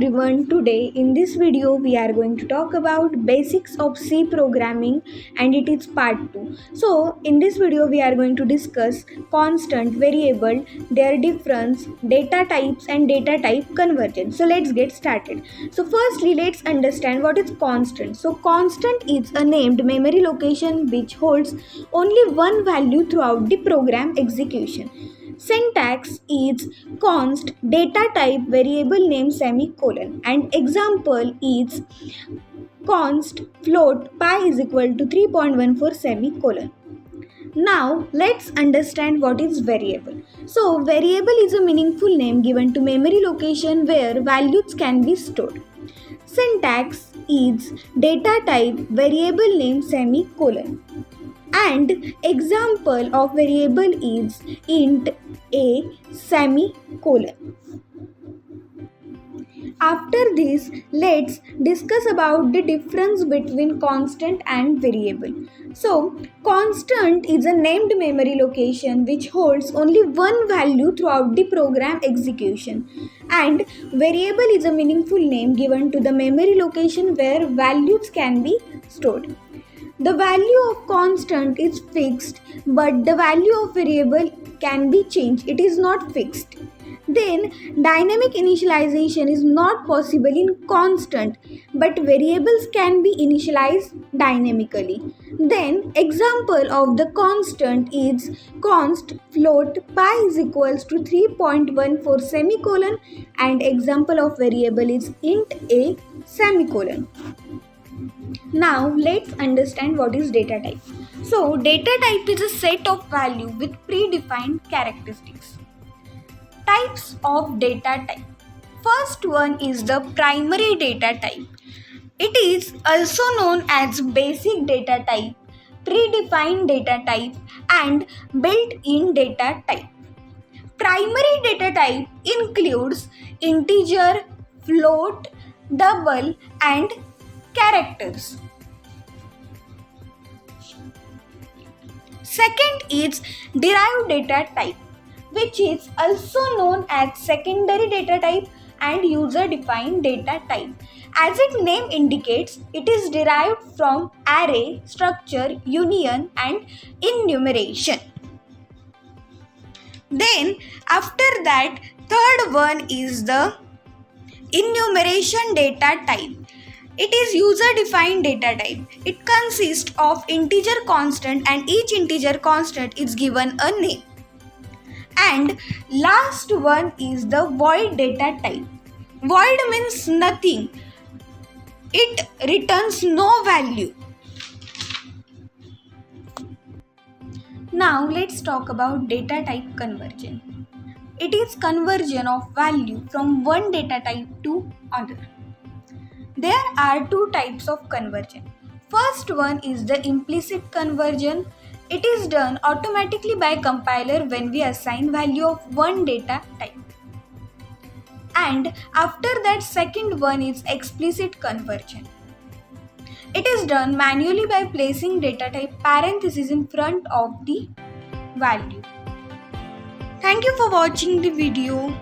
everyone, today in this video we are going to talk about basics of C programming and it is part 2. So in this video we are going to discuss constant, variable, their difference, data types and data type convergence. So let's get started. So firstly let's understand what is constant. So constant is a named memory location which holds only one value throughout the program execution. Syntax is const data type variable name semicolon and example is const float pi is equal to 3.14 semicolon. Now let's understand what is variable. So variable is a meaningful name given to memory location where values can be stored. Syntax is data type variable name semicolon and example of variable is int a semicolon. After this, let's discuss about the difference between constant and variable. So, constant is a named memory location which holds only one value throughout the program execution, and variable is a meaningful name given to the memory location where values can be stored. The value of constant is fixed, but the value of variable can be changed. It is not fixed. Then dynamic initialization is not possible in constant, but variables can be initialized dynamically. Then example of the constant is const float pi is equals to 3.14 semicolon and example of variable is int a semicolon. Now let's understand what is data type. So data type is a set of value with predefined characteristics. Types of data type. First one is the primary data type. It is also known as basic data type, predefined data type and built-in data type. Primary data type includes integer, float, double and characters. Second is derived data type, which is also known as secondary data type and user defined data type. As its name indicates, it is derived from array, structure, union and enumeration. Then after that, third one is the enumeration data type. It is user-defined data type. It consists of integer constant and each integer constant is given a name. And last one is the void data type. Void means nothing. It returns no value. Now let's talk about data type conversion. It is conversion of value from one data type to other. There are two types of conversion. First one is the implicit conversion. It is done automatically by compiler when we assign value of one data type. And after that, second one is explicit conversion. It is done manually by placing data type parenthesis in front of the value. Thank you for watching the video.